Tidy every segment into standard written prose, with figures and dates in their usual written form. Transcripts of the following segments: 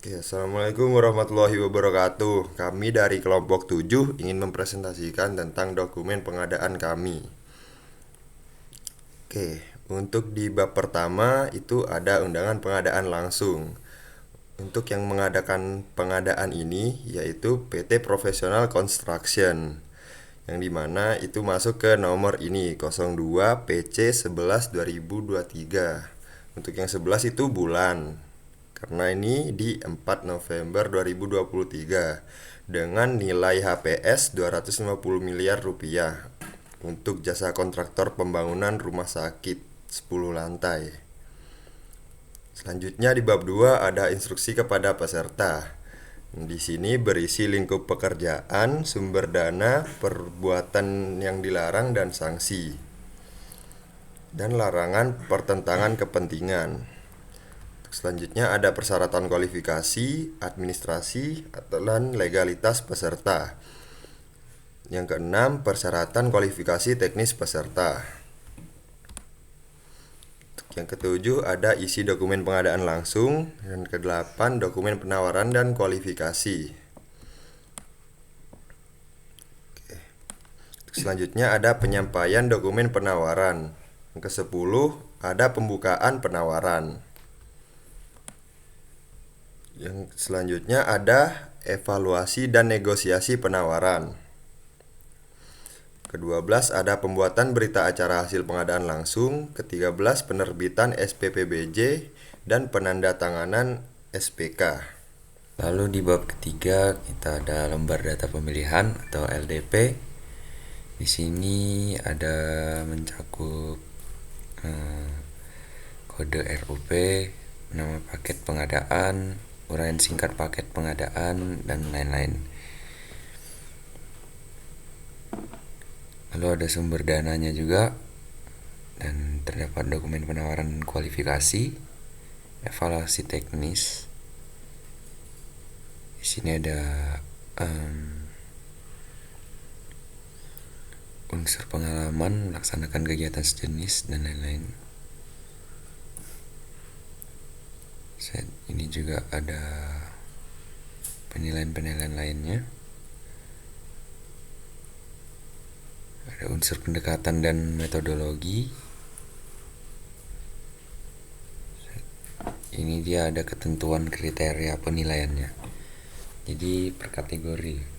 Oke, Assalamualaikum warahmatullahi wabarakatuh. Kami dari kelompok 7 ingin mempresentasikan tentang dokumen pengadaan kami. Oke, untuk di bab pertama itu ada undangan pengadaan langsung. Untuk yang mengadakan pengadaan ini yaitu PT Professional Construction, yang dimana itu masuk ke nomor ini 02 PC 11 2023. Untuk yang 11 itu bulan, karena ini di 4 November 2023 dengan nilai HPS 250 miliar rupiah untuk jasa kontraktor pembangunan rumah sakit 10 lantai. Selanjutnya di bab 2 ada instruksi kepada peserta. Di sini berisi lingkup pekerjaan, sumber dana, perbuatan yang dilarang dan sanksi, dan larangan pertentangan kepentingan. Selanjutnya ada persyaratan kualifikasi, administrasi, dan legalitas peserta. Yang keenam, persyaratan kualifikasi teknis peserta. Yang ketujuh ada isi dokumen pengadaan langsung. Dan kedelapan, dokumen penawaran dan kualifikasi. Selanjutnya ada penyampaian dokumen penawaran. Yang kesepuluh ada pembukaan penawaran. Yang selanjutnya ada evaluasi dan negosiasi penawaran. Ke-12 ada pembuatan berita acara hasil pengadaan langsung. Ke-13 penerbitan SPPBJ dan penandatanganan SPK. Lalu di bab ketiga kita ada lembar data pemilihan atau LDP. Di sini ada mencakup kode RUP, nama paket pengadaan, uraian singkat paket pengadaan, dan lain-lain. Lalu ada sumber dananya juga, dan terdapat dokumen penawaran kualifikasi, evaluasi teknis. Di sini ada unsur pengalaman melaksanakan kegiatan sejenis dan lain-lain. Ini juga ada penilaian-penilaian lainnya. Ada unsur pendekatan dan metodologi. Ini dia ada ketentuan kriteria penilaiannya. Jadi per kategori.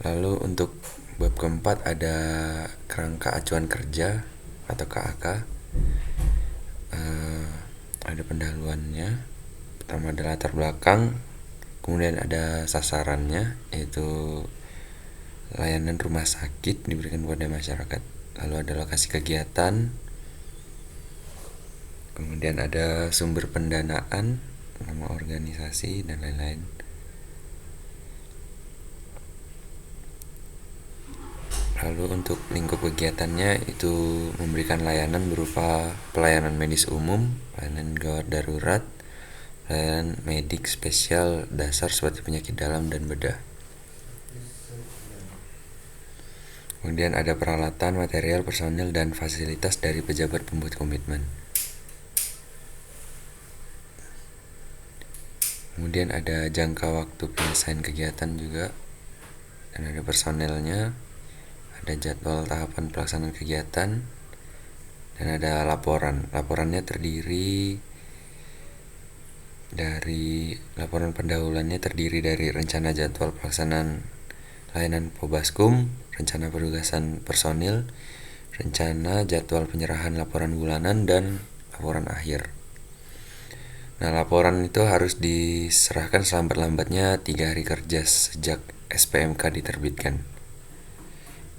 Lalu untuk bab keempat ada kerangka acuan kerja atau KAK. Ada pendahuluannya. Pertama ada latar belakang, kemudian ada sasarannya, yaitu layanan rumah sakit diberikan kepada masyarakat. Lalu ada lokasi kegiatan, kemudian ada sumber pendanaan, nama organisasi, dan lain-lain. Lalu untuk lingkup kegiatannya itu memberikan layanan berupa pelayanan medis umum, pelayanan gawat darurat, pelayanan medik spesial dasar seperti penyakit dalam dan bedah. Kemudian ada peralatan, material, personil, dan fasilitas dari pejabat pembuat komitmen. Kemudian ada jangka waktu penyelesaian kegiatan juga, dan ada personelnya, ada jadwal tahapan pelaksanaan kegiatan, dan ada laporan. Laporannya terdiri dari laporan pendahuluannya terdiri dari rencana jadwal pelaksanaan layanan Pobaskum, rencana penugasan personil, rencana jadwal penyerahan laporan bulanan, dan laporan akhir. Nah, laporan itu harus diserahkan selambat-lambatnya 3 hari kerja sejak SPMK diterbitkan.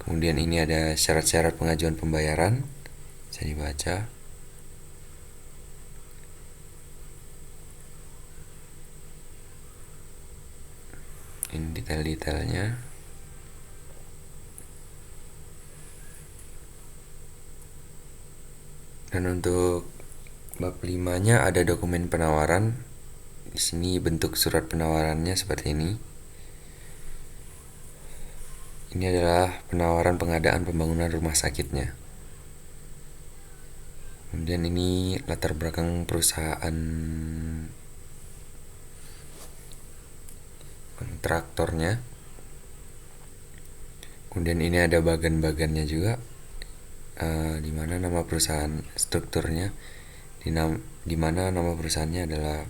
Kemudian ini ada syarat-syarat pengajuan pembayaran, bisa dibaca. Ini detail-detailnya. Dan untuk bab 5-nya ada dokumen penawaran. Di sini bentuk surat penawarannya seperti ini. Ini adalah penawaran pengadaan pembangunan rumah sakitnya. Kemudian ini latar belakang perusahaan kontraktornya. Kemudian ini ada bagan-bagannya juga, di mana nama perusahaan strukturnya, di mana nama perusahaannya adalah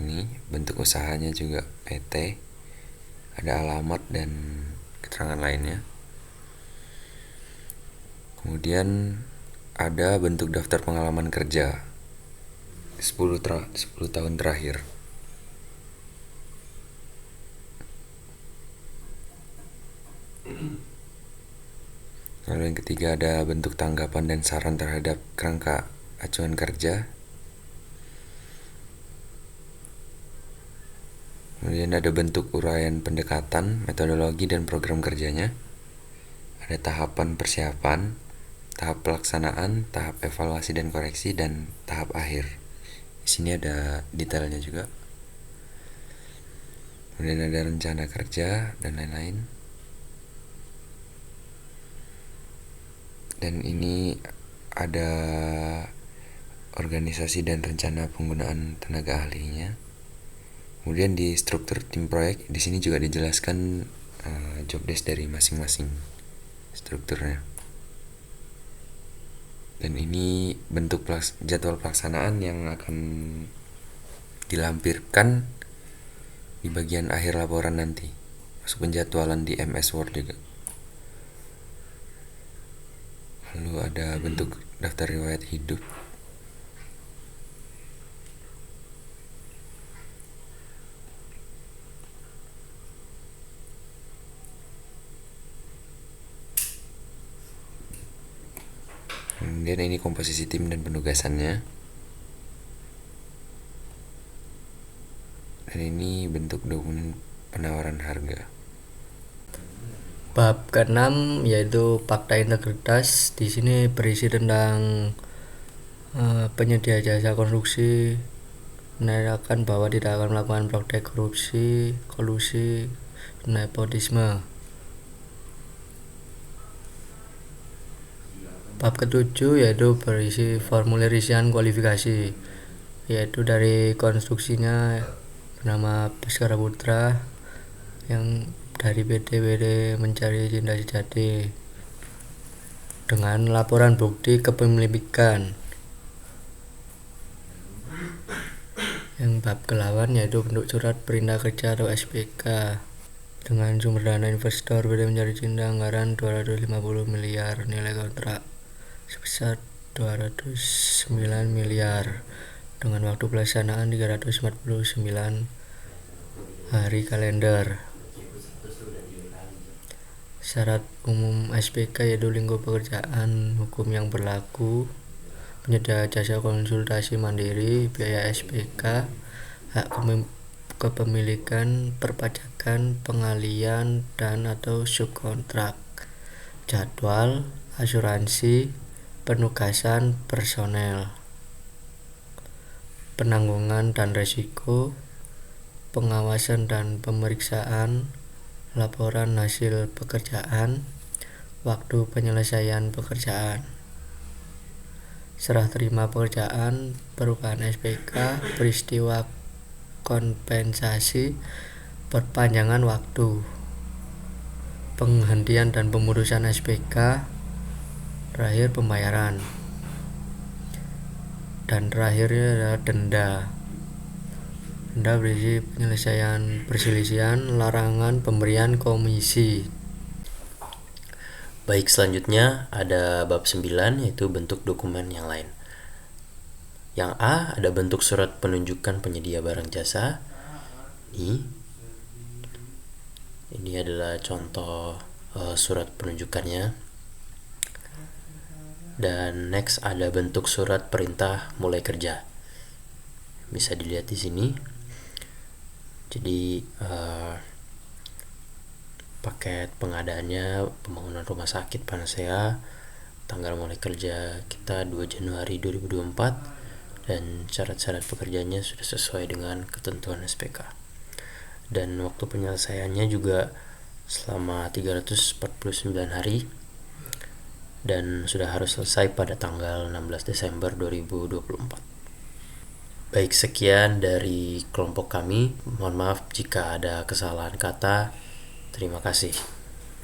ini, bentuk usahanya juga PT, ada alamat dan keterangan lainnya. Kemudian ada bentuk daftar pengalaman kerja 10 tahun terakhir. Lalu yang ketiga ada bentuk tanggapan dan saran terhadap kerangka acuan kerja. Kemudian ada bentuk uraian pendekatan, metodologi dan program kerjanya. Ada tahapan persiapan, tahap pelaksanaan, tahap evaluasi dan koreksi, dan tahap akhir. Di sini ada detailnya juga. Kemudian ada rencana kerja dan lain-lain. Dan ini ada organisasi dan rencana penggunaan tenaga ahlinya. Kemudian di struktur tim proyek, di sini juga dijelaskan job desk dari masing-masing strukturnya. Dan ini bentuk jadwal pelaksanaan yang akan dilampirkan di bagian akhir laporan nanti, masuk penjadwalan di MS Word juga. Lalu ada bentuk daftar riwayat hidup. Kemudian ini komposisi tim dan penugasannya. Dan ini bentuk dokumen penawaran harga. Bab ke-6 yaitu fakta integritas. Di sini berisi tentang penyedia jasa konstruksi menyatakan bahwa tidak akan melakukan praktek korupsi, kolusi, nepotisme. Bab ke-7 yaitu berisi formulir isian kualifikasi, yaitu dari konstruksinya bernama Baskara Putra yang dari PT Mencari Cinta Sejati dengan laporan bukti kepemilikan. Yang bab ke-8 yaitu bentuk surat perintah kerja atau SPK dengan sumber dana investor PT Mencari Cinta anggaran 250 miliar, nilai kontrak sebesar 209 miliar dengan waktu pelaksanaan 349 hari kalender. Syarat umum SPK yaitu lingkup pekerjaan hukum yang berlaku, penyedia jasa konsultasi mandiri, biaya SPK, hak kepemilikan, perpajakan, pengalian dan atau subkontrak, jadwal, asuransi, penugasan personel, penanggungan dan resiko, pengawasan dan pemeriksaan, laporan hasil pekerjaan, waktu penyelesaian pekerjaan, serah terima pekerjaan, perubahan SPK, peristiwa kompensasi, perpanjangan waktu, penghentian dan pemutusan SPK, terakhir pembayaran, dan terakhirnya adalah denda. Denda berisi penyelesaian perselisihan, larangan pemberian komisi. Baik, selanjutnya ada bab 9 yaitu bentuk dokumen yang lain. Yang A ada bentuk surat penunjukan penyedia barang jasa. Ini adalah contoh surat penunjukannya. Dan next ada bentuk surat perintah mulai kerja. Bisa dilihat di sini. Jadi paket pengadaannya pembangunan rumah sakit Panacea, tanggal mulai kerja kita 2 Januari 2024 dan syarat-syarat pekerjaannya sudah sesuai dengan ketentuan SPK. Dan waktu penyelesaiannya juga selama 349 hari dan sudah harus selesai pada tanggal 16 Desember 2024. Baik, sekian dari kelompok kami. Mohon maaf jika ada kesalahan kata. Terima kasih.